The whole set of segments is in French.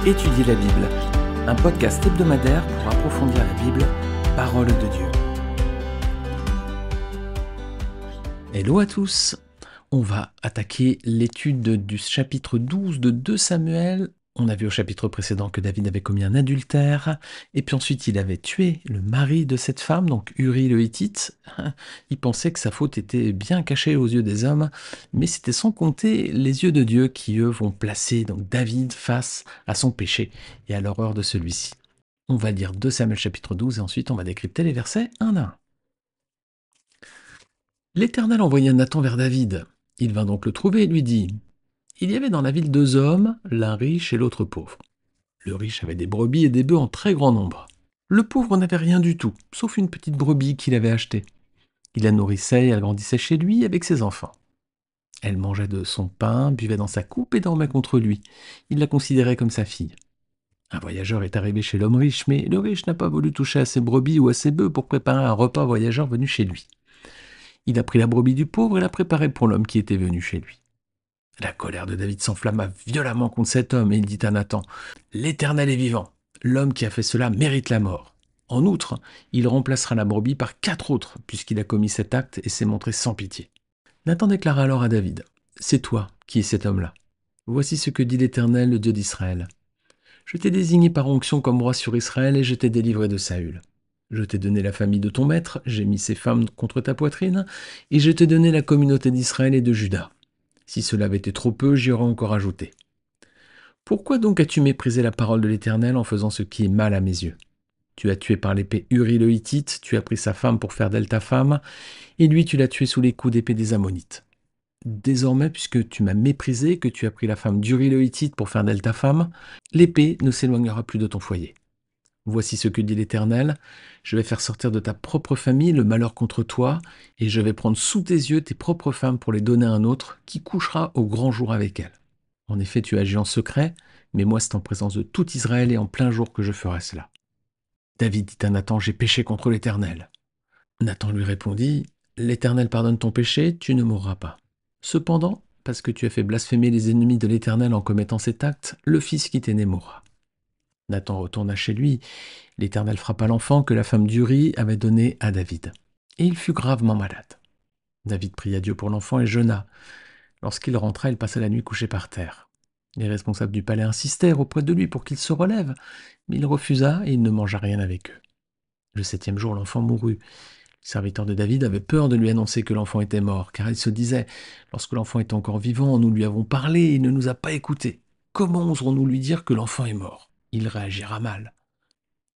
Étudier la Bible, un podcast hebdomadaire pour approfondir la Bible, parole de Dieu. Hello à tous, on va attaquer l'étude du chapitre 12 de 2 Samuel. On a vu au chapitre précédent que David avait commis un adultère, et puis ensuite il avait tué le mari de cette femme, donc Uri le Hittite. Il pensait que sa faute était bien cachée aux yeux des hommes, mais c'était sans compter les yeux de Dieu qui, eux, vont placer donc David face à son péché et à l'horreur de celui-ci. On va lire 2 Samuel chapitre 12 et ensuite on va décrypter les versets 1 à 1. L'Éternel envoya Nathan vers David. Il vint donc le trouver et lui dit: il y avait dans la ville 2 hommes, l'un riche et l'autre pauvre. Le riche avait des brebis et des bœufs en très grand nombre. Le pauvre n'avait rien du tout, sauf une petite brebis qu'il avait achetée. Il la nourrissait et elle grandissait chez lui avec ses enfants. Elle mangeait de son pain, buvait dans sa coupe et dormait contre lui. Il la considérait comme sa fille. Un voyageur est arrivé chez l'homme riche, mais le riche n'a pas voulu toucher à ses brebis ou à ses bœufs pour préparer un repas au voyageur venu chez lui. Il a pris la brebis du pauvre et l'a préparée pour l'homme qui était venu chez lui. La colère de David s'enflamma violemment contre cet homme et il dit à Nathan: l'Éternel est vivant, l'homme qui a fait cela mérite la mort. En outre, il remplacera la brebis par 4 autres, puisqu'il a commis cet acte et s'est montré sans pitié. Nathan déclara alors à David: c'est toi qui es cet homme-là. Voici ce que dit l'Éternel, le Dieu d'Israël. Je t'ai désigné par onction comme roi sur Israël et je t'ai délivré de Saül. Je t'ai donné la famille de ton maître, j'ai mis ses femmes contre ta poitrine, et je t'ai donné la communauté d'Israël et de Juda. Si cela avait été trop peu, j'y aurais encore ajouté. Pourquoi donc as-tu méprisé la parole de l'Éternel en faisant ce qui est mal à mes yeux? Tu as tué par l'épée Uri le Hittite, tu as pris sa femme pour faire d'elle ta femme, et lui tu l'as tué sous les coups d'épée des Ammonites. Désormais, puisque tu m'as méprisé, que tu as pris la femme d'Uri le Hittite pour faire d'elle ta femme, l'épée ne s'éloignera plus de ton foyer. Voici ce que dit l'Éternel: je vais faire sortir de ta propre famille le malheur contre toi, et je vais prendre sous tes yeux tes propres femmes pour les donner à un autre, qui couchera au grand jour avec elles. En effet, tu agis en secret, mais moi c'est en présence de tout Israël et en plein jour que je ferai cela. David dit à Nathan: j'ai péché contre l'Éternel. Nathan lui répondit: l'Éternel pardonne ton péché, tu ne mourras pas. Cependant, parce que tu as fait blasphémer les ennemis de l'Éternel en commettant cet acte, le fils qui t'est né mourra. Nathan retourna chez lui. L'Éternel frappa l'enfant que la femme d'Uri avait donné à David. Et il fut gravement malade. David pria Dieu pour l'enfant et jeûna. Lorsqu'il rentra, il passa la nuit couché par terre. Les responsables du palais insistèrent auprès de lui pour qu'il se relève, mais il refusa et il ne mangea rien avec eux. Le 7e jour, l'enfant mourut. Le serviteur de David avait peur de lui annoncer que l'enfant était mort, car il se disait: lorsque l'enfant est encore vivant, nous lui avons parlé et il ne nous a pas écoutés. Comment oserons-nous lui dire que l'enfant est mort? Il réagira mal.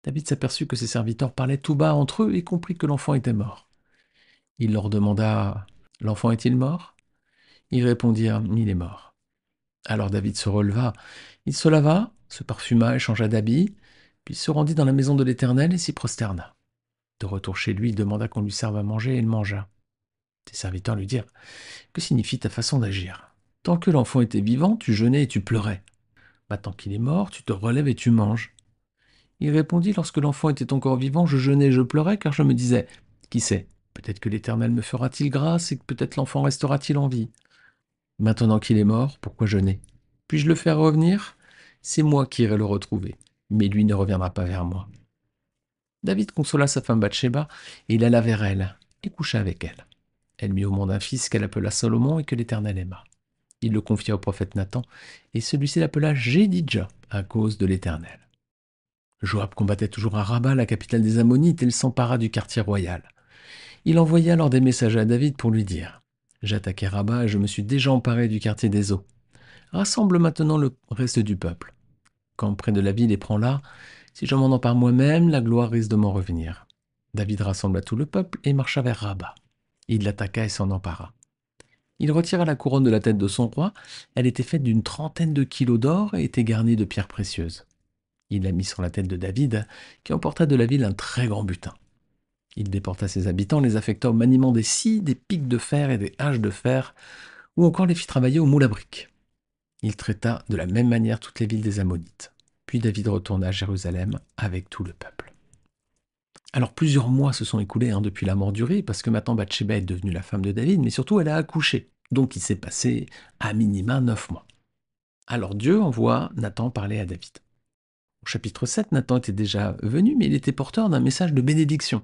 David s'aperçut que ses serviteurs parlaient tout bas entre eux et comprit que l'enfant était mort. Il leur demanda: l'enfant est-il mort? Ils répondirent: il est mort. Alors David se releva, il se lava, se parfuma et changea d'habit, puis se rendit dans la maison de l'Éternel et s'y prosterna. De retour chez lui, il demanda qu'on lui serve à manger et il mangea. Ses serviteurs lui dirent: que signifie ta façon d'agir? Tant que l'enfant était vivant, tu jeûnais et tu pleurais. Maintenant qu'il est mort, tu te relèves et tu manges. Il répondit: lorsque l'enfant était encore vivant, je jeûnais et je pleurais, car je me disais: qui sait, peut-être que l'Éternel me fera-t-il grâce et que peut-être l'enfant restera-t-il en vie. Maintenant qu'il est mort, pourquoi jeûner? Puis-je le faire revenir? C'est moi qui irai le retrouver, mais lui ne reviendra pas vers moi. David consola sa femme Bathsheba, et il alla vers elle, et coucha avec elle. Elle mit au monde un fils qu'elle appela Salomon et que l'Éternel aima. Il le confia au prophète Nathan, et celui-ci l'appela Jédidja, à cause de l'Éternel. Joab combattait toujours à Rabba, la capitale des Ammonites, et il s'empara du quartier royal. Il envoya alors des messagers à David pour lui dire: j'ai attaqué Rabba et je me suis déjà emparé du quartier des eaux. Rassemble maintenant le reste du peuple. Campe près de la ville et prends-la. Si je m'en empare moi-même, la gloire risque de m'en revenir. David rassembla tout le peuple et marcha vers Rabba. Il l'attaqua et s'en empara. Il retira la couronne de la tête de son roi. Elle était faite d'une 30aine de kilos d'or et était garnie de pierres précieuses. Il la mit sur la tête de David, qui emporta de la ville un très grand butin. Il déporta ses habitants, les affecta au maniement des scies, des pics de fer et des haches de fer, ou encore les fit travailler au moule à briques. Il traita de la même manière toutes les villes des Ammonites. Puis David retourna à Jérusalem avec tout le peuple. Alors plusieurs mois se sont écoulés depuis la mort d'Uri, parce que maintenant Bathsheba est devenue la femme de David, mais surtout elle a accouché. Donc il s'est passé à minima 9 mois. Alors Dieu envoie Nathan parler à David. Au chapitre 7, Nathan était déjà venu, mais il était porteur d'un message de bénédiction.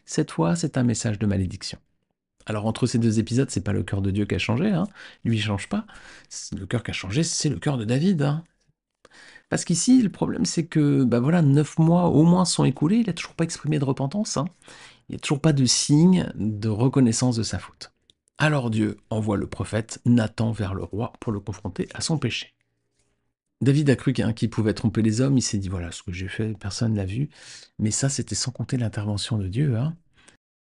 Cette fois, c'est un message de malédiction. Alors entre ces deux épisodes, c'est pas le cœur de Dieu qui a changé, hein. Lui il change pas. Le cœur qui a changé, c'est le cœur de David, hein. Parce qu'ici, le problème c'est que, 9 mois au moins sont écoulés, il a toujours pas exprimé de repentance, hein. Il n'y a toujours pas de signe de reconnaissance de sa faute. Alors Dieu envoie le prophète Nathan vers le roi pour le confronter à son péché. David a cru qu'il pouvait tromper les hommes, il s'est dit voilà, ce que j'ai fait, personne ne l'a vu. Mais ça, c'était sans compter l'intervention de Dieu, hein.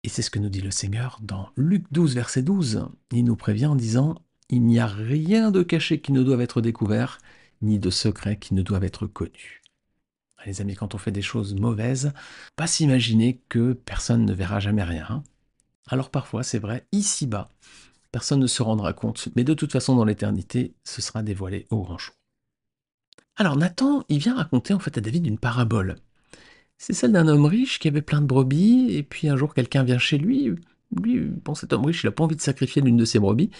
Et c'est ce que nous dit le Seigneur dans Luc 12, verset 12. Il nous prévient en disant il n'y a rien de caché qui ne doive être découvert, ni de secret qui ne doive être connu. Les amis, quand on fait des choses mauvaises, pas s'imaginer que personne ne verra jamais rien, hein. Alors parfois, c'est vrai, ici-bas, personne ne se rendra compte, mais de toute façon, dans l'éternité, ce sera dévoilé au grand jour. Alors Nathan, il vient raconter en fait à David une parabole. C'est celle d'un homme riche qui avait plein de brebis, et puis un jour quelqu'un vient chez lui. Lui, bon, cet homme riche, il n'a pas envie de sacrifier l'une de ses brebis.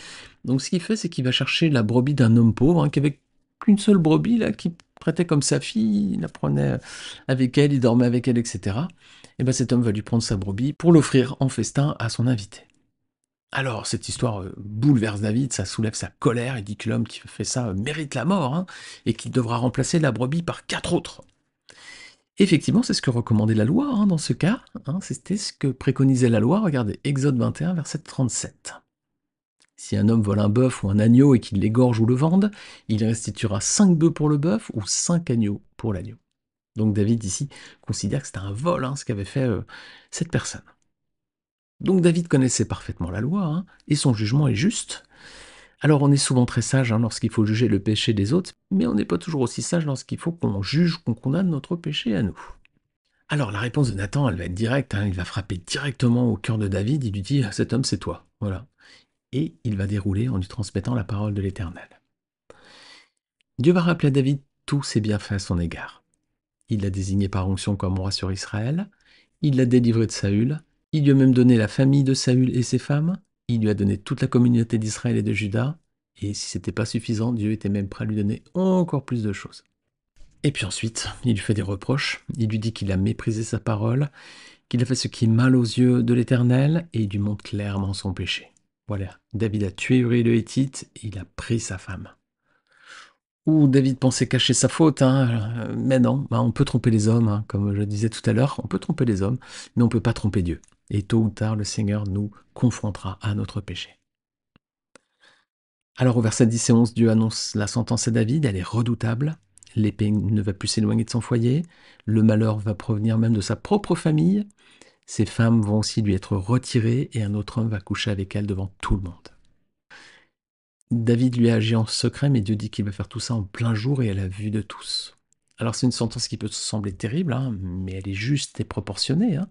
Donc ce qu'il fait, c'est qu'il va chercher la brebis d'un homme pauvre, hein, qui avait qu'une seule brebis, là, qui traitait comme sa fille, il la prenait avec elle, il dormait avec elle, etc. Et bien cet homme va lui prendre sa brebis pour l'offrir en festin à son invité. Alors, cette histoire bouleverse David, ça soulève sa colère, il dit que l'homme qui fait ça mérite la mort, hein, et qu'il devra remplacer la brebis par 4 autres. Effectivement, c'est ce que recommandait la loi, hein, dans ce cas, hein, c'était ce que préconisait la loi, regardez, Exode 21, verset 37. Si un homme vole un bœuf ou un agneau et qu'il l'égorge ou le vende, il restituera 5 bœufs pour le bœuf ou 5 agneaux pour l'agneau. Donc David ici considère que c'était un vol, hein, ce qu'avait fait cette personne. Donc David connaissait parfaitement la loi, hein, et son jugement est juste. Alors on est souvent très sage, hein, lorsqu'il faut juger le péché des autres, mais on n'est pas toujours aussi sage lorsqu'il faut qu'on juge, qu'on condamne notre péché à nous. Alors la réponse de Nathan, elle va être directe, hein, il va frapper directement au cœur de David, il lui dit cet homme c'est toi, voilà. Et il va dérouler en lui transmettant la parole de l'Éternel. Dieu va rappeler à David tous ses bienfaits à son égard. Il l'a désigné par onction comme roi sur Israël, il l'a délivré de Saül, il lui a même donné la famille de Saül et ses femmes, il lui a donné toute la communauté d'Israël et de Juda, et si c'était pas suffisant, Dieu était même prêt à lui donner encore plus de choses. Et puis ensuite, il lui fait des reproches, il lui dit qu'il a méprisé sa parole, qu'il a fait ce qui est mal aux yeux de l'Éternel, et il lui montre clairement son péché. Voilà, David a tué Uri le Héthite, et il a pris sa femme. Ou David pensait cacher sa faute, hein, mais non, on peut tromper les hommes, hein, comme je disais tout à l'heure, on peut tromper les hommes, mais on ne peut pas tromper Dieu. Et tôt ou tard, le Seigneur nous confrontera à notre péché. Alors au verset 10 et 11, Dieu annonce la sentence à David, elle est redoutable. L'épée ne va plus s'éloigner de son foyer, le malheur va provenir même de sa propre famille, ses femmes vont aussi lui être retirées et un autre homme va coucher avec elle devant tout le monde. David lui a agi en secret, mais Dieu dit qu'il va faire tout ça en plein jour et à la vue de tous. Alors c'est une sentence qui peut sembler terrible, hein, mais elle est juste et proportionnée, hein.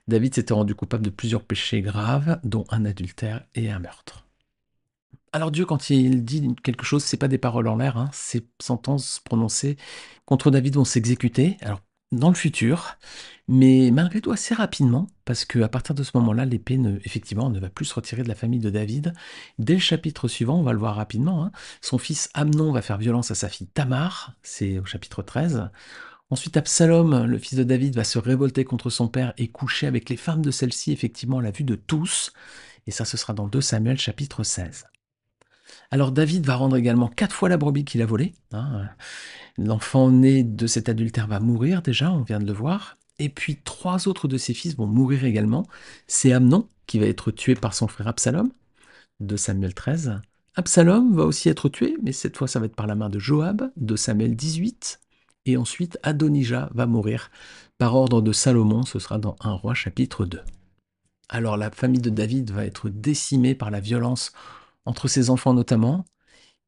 David s'était rendu coupable de plusieurs péchés graves, dont un adultère et un meurtre. Alors Dieu, quand il dit quelque chose, c'est pas des paroles en l'air, hein, ces sentences prononcées contre David vont s'exécuter, alors dans le futur, mais malgré tout assez rapidement, parce qu'à partir de ce moment-là, l'épée, effectivement, ne va plus se retirer de la famille de David. Dès le chapitre suivant, on va le voir rapidement, hein, son fils Amnon va faire violence à sa fille Tamar, c'est au chapitre 13. Ensuite, Absalom, le fils de David, va se révolter contre son père et coucher avec les femmes de celle-ci, effectivement, à la vue de tous. Et ça, ce sera dans 2 Samuel, chapitre 16. Alors David va rendre également 4 fois la brebis qu'il a volée, hein. L'enfant né de cet adultère va mourir déjà, on vient de le voir. Et puis 3 autres de ses fils vont mourir également. C'est Amnon qui va être tué par son frère Absalom, de Samuel 13. Absalom va aussi être tué, mais cette fois ça va être par la main de Joab, de Samuel 18. Et ensuite Adonijah va mourir par ordre de Salomon, ce sera dans 1 Roi chapitre 2. Alors la famille de David va être décimée par la violence entre ses enfants notamment.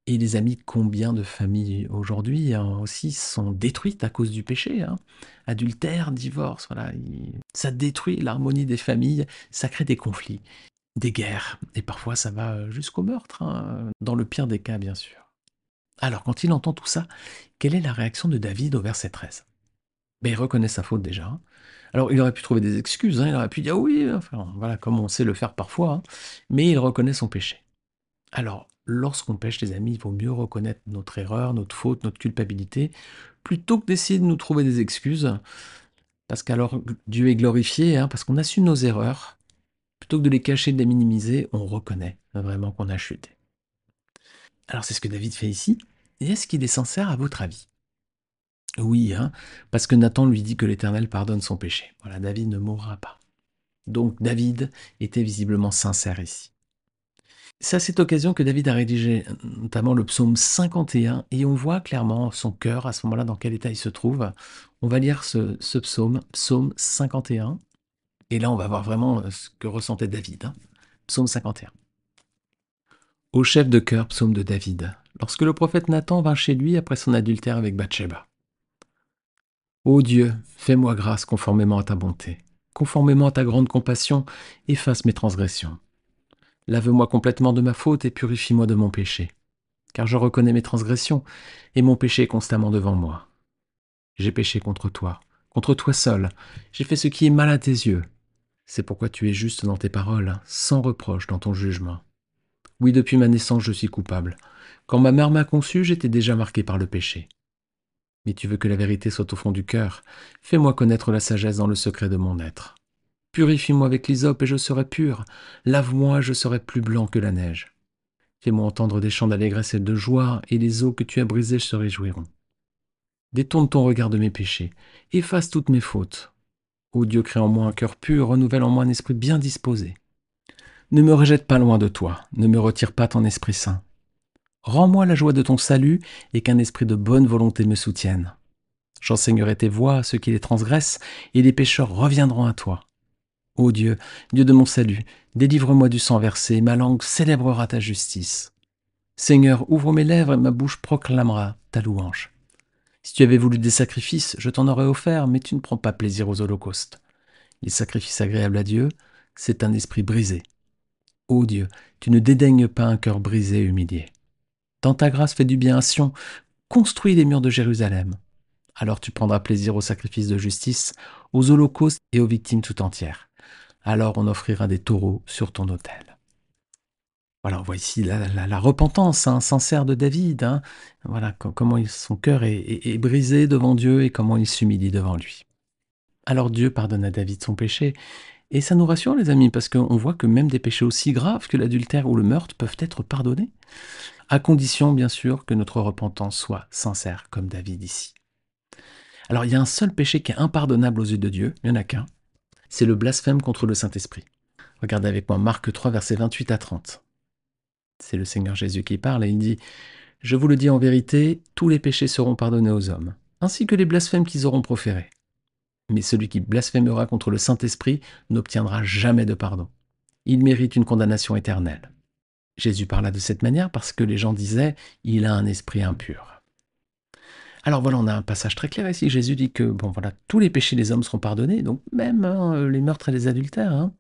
Et les amis, combien de familles aujourd'hui, hein, aussi sont détruites à cause du péché, hein. Adultère, divorce, voilà, ça détruit l'harmonie des familles, ça crée des conflits, des guerres, et parfois ça va jusqu'au meurtre, hein, dans le pire des cas bien sûr. Alors quand il entend tout ça, quelle est la réaction de David au verset 13? Il reconnaît sa faute déjà, hein. Alors il aurait pu trouver des excuses, hein, il aurait pu dire oui, enfin voilà, comme on sait le faire parfois, hein, mais il reconnaît son péché. Alors Lorsqu'on pêche, les amis, il vaut mieux reconnaître notre erreur, notre faute, notre culpabilité, plutôt que d'essayer de nous trouver des excuses, parce qu'alors Dieu est glorifié, hein, parce qu'on assume nos erreurs. Plutôt que de les cacher, de les minimiser, on reconnaît vraiment qu'on a chuté. Alors c'est ce que David fait ici. Et est-ce qu'il est sincère à votre avis? Oui, hein, parce que Nathan lui dit que l'Éternel pardonne son péché. Voilà, David ne mourra pas. Donc David était visiblement sincère ici. C'est à cette occasion que David a rédigé notamment le psaume 51 et on voit clairement son cœur à ce moment-là dans quel état il se trouve. On va lire ce psaume, psaume 51, et là on va voir vraiment ce que ressentait David. Hein. Psaume 51. Au chef de chœur, psaume de David, lorsque le prophète Nathan vint chez lui après son adultère avec Bathsheba. Ô Dieu, fais-moi grâce conformément à ta bonté. Conformément à ta grande compassion, efface mes transgressions. Lave-moi complètement de ma faute et purifie-moi de mon péché. Car je reconnais mes transgressions, et mon péché est constamment devant moi. J'ai péché contre toi seul. J'ai fait ce qui est mal à tes yeux. C'est pourquoi tu es juste dans tes paroles, sans reproche dans ton jugement. Oui, depuis ma naissance, je suis coupable. Quand ma mère m'a conçu, j'étais déjà marqué par le péché. Mais tu veux que la vérité soit au fond du cœur. Fais-moi connaître la sagesse dans le secret de mon être. Purifie-moi avec l'hysope et je serai pur. Lave-moi, je serai plus blanc que la neige. Fais-moi entendre des chants d'allégresse et de joie, et les eaux que tu as brisées se réjouiront. Détourne ton regard de mes péchés. Efface toutes mes fautes. Ô Dieu, crée en moi un cœur pur, renouvelle en moi un esprit bien disposé. Ne me rejette pas loin de toi, ne me retire pas ton Esprit Saint. Rends-moi la joie de ton salut et qu'un esprit de bonne volonté me soutienne. J'enseignerai tes voies à ceux qui les transgressent et les pécheurs reviendront à toi. Ô Dieu, Dieu de mon salut, délivre-moi du sang versé, ma langue célébrera ta justice. Seigneur, ouvre mes lèvres et ma bouche proclamera ta louange. Si tu avais voulu des sacrifices, je t'en aurais offert, mais tu ne prends pas plaisir aux holocaustes. Les sacrifices agréables à Dieu, c'est un esprit brisé. Ô Dieu, tu ne dédaignes pas un cœur brisé et humilié. Dans ta grâce fais du bien à Sion, construis les murs de Jérusalem. Alors tu prendras plaisir aux sacrifices de justice, aux holocaustes et aux victimes tout entières. Alors on offrira des taureaux sur ton autel. Voilà, on voit ici la repentance sincère de David. Hein. Voilà comment son cœur est brisé devant Dieu et comment il s'humilie devant lui. Alors Dieu pardonne à David son péché. Et ça nous rassure les amis, parce qu'on voit que même des péchés aussi graves que l'adultère ou le meurtre peuvent être pardonnés. À condition bien sûr que notre repentance soit sincère comme David ici. Alors il y a un seul péché qui est impardonnable aux yeux de Dieu, il n'y en a qu'un, c'est le blasphème contre le Saint-Esprit. Regardez avec moi Marc 3, versets 28 à 30. C'est le Seigneur Jésus qui parle et il dit « Je vous le dis en vérité, tous les péchés seront pardonnés aux hommes, ainsi que les blasphèmes qu'ils auront proférés. Mais celui qui blasphémera contre le Saint-Esprit n'obtiendra jamais de pardon. Il mérite une condamnation éternelle. » Jésus parla de cette manière parce que les gens disaient « Il a un esprit impur ». Alors voilà, on a un passage très clair ici. Jésus dit que bon voilà, tous les péchés des hommes seront pardonnés, donc même les meurtres et les adultères, hein,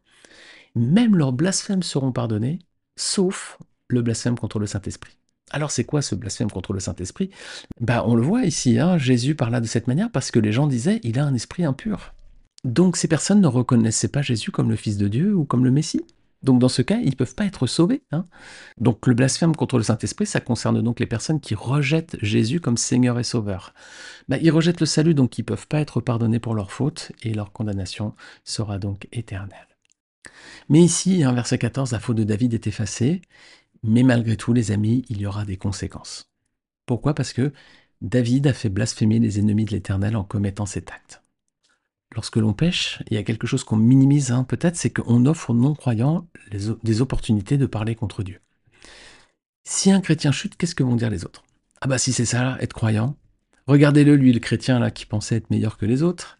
même leurs blasphèmes seront pardonnés, sauf le blasphème contre le Saint-Esprit. Alors c'est quoi ce blasphème contre le Saint-Esprit? On le voit ici, hein, Jésus parla de cette manière parce que les gens disaient il a un esprit impur. Donc ces personnes ne reconnaissaient pas Jésus comme le Fils de Dieu ou comme le Messie. Donc dans ce cas, ils ne peuvent pas être sauvés. Hein. Donc le blasphème contre le Saint-Esprit, ça concerne donc les personnes qui rejettent Jésus comme Seigneur et Sauveur. Ils rejettent le salut, donc ils ne peuvent pas être pardonnés pour leurs fautes, et leur condamnation sera donc éternelle. Mais ici, verset 14, la faute de David est effacée, mais malgré tout, les amis, il y aura des conséquences. Pourquoi? Parce que David a fait blasphémer les ennemis de l'Éternel en commettant cet acte. Lorsque l'on pêche, il y a quelque chose qu'on minimise peut-être, c'est qu'on offre aux non-croyants des opportunités de parler contre Dieu. Si un chrétien chute, qu'est-ce que vont dire les autres? Ah bah si c'est ça, être croyant, regardez-le, lui, le chrétien là qui pensait être meilleur que les autres.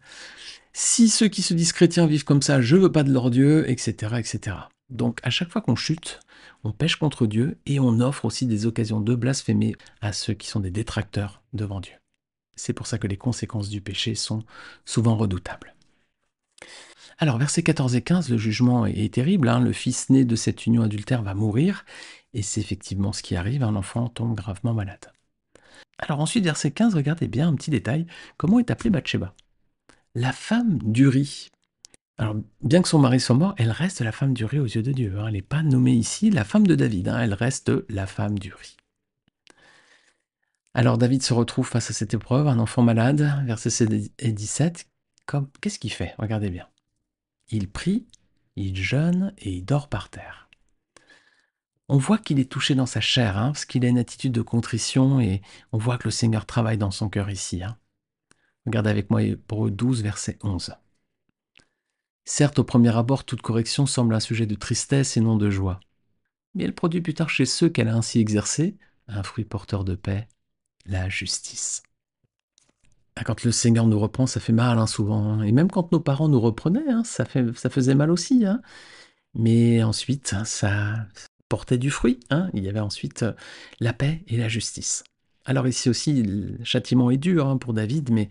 Si ceux qui se disent chrétiens vivent comme ça, je veux pas de leur Dieu, etc., etc. Donc à chaque fois qu'on chute, on pêche contre Dieu et on offre aussi des occasions de blasphémer à ceux qui sont des détracteurs devant Dieu. C'est pour ça que les conséquences du péché sont souvent redoutables. Alors, versets 14 et 15, le jugement est terrible. Le fils né de cette union adultère va mourir. Et c'est effectivement ce qui arrive, un enfant tombe gravement malade. Alors ensuite, verset 15, regardez bien un petit détail. Comment est appelée Bathsheba? La femme d'Uri. Alors, bien que son mari soit mort, elle reste la femme d'Uri aux yeux de Dieu, hein. Elle n'est pas nommée ici la femme de David, hein. Elle reste la femme d'Uri. Alors David se retrouve face à cette épreuve, un enfant malade, versets 16 et 17. Qu'est-ce qu'il fait? Regardez bien. Il prie, il jeûne et il dort par terre. On voit qu'il est touché dans sa chair, hein, parce qu'il a une attitude de contrition et on voit que le Seigneur travaille dans son cœur ici, hein. Regardez avec moi Hébreux 12, verset 11. Certes, au premier abord, toute correction semble un sujet de tristesse et non de joie. Mais elle produit plus tard chez ceux qu'elle a ainsi exercés un fruit porteur de paix, la justice. Ah, quand le Seigneur nous reprend, ça fait mal, hein, souvent, hein. Et même quand nos parents nous reprenaient, hein, ça faisait mal aussi, hein. Mais ensuite, hein, ça portait du fruit, hein. Il y avait ensuite la paix et la justice. Alors ici aussi, le châtiment est dur, hein, pour David, mais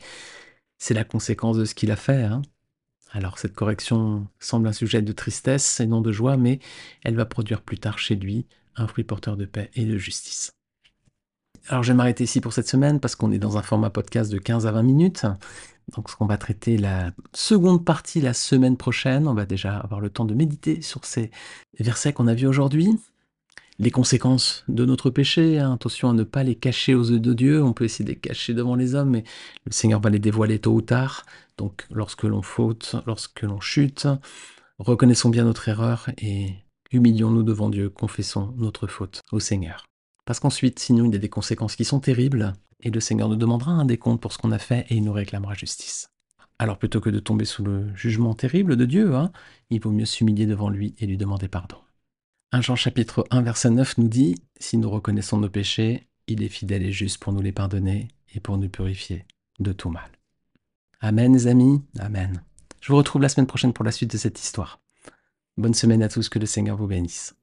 c'est la conséquence de ce qu'il a fait, hein. Alors cette correction semble un sujet de tristesse et non de joie, mais elle va produire plus tard chez lui un fruit porteur de paix et de justice. Alors je vais m'arrêter ici pour cette semaine parce qu'on est dans un format podcast de 15 à 20 minutes. Donc on va traiter la seconde partie la semaine prochaine. On va déjà avoir le temps de méditer sur ces versets qu'on a vus aujourd'hui. Les conséquences de notre péché, hein. Attention à ne pas les cacher aux yeux de Dieu. On peut essayer de les cacher devant les hommes, mais le Seigneur va les dévoiler tôt ou tard. Donc lorsque l'on faute, lorsque l'on chute, reconnaissons bien notre erreur et humilions-nous devant Dieu, confessons notre faute au Seigneur. Parce qu'ensuite, sinon, il y a des conséquences qui sont terribles, et le Seigneur nous demandera un décompte pour ce qu'on a fait, et il nous réclamera justice. Alors plutôt que de tomber sous le jugement terrible de Dieu, hein, il vaut mieux s'humilier devant lui et lui demander pardon. 1 Jean chapitre 1 verset 9 nous dit « Si nous reconnaissons nos péchés, il est fidèle et juste pour nous les pardonner et pour nous purifier de tout mal. » Amen les amis, amen. Je vous retrouve la semaine prochaine pour la suite de cette histoire. Bonne semaine à tous, que le Seigneur vous bénisse.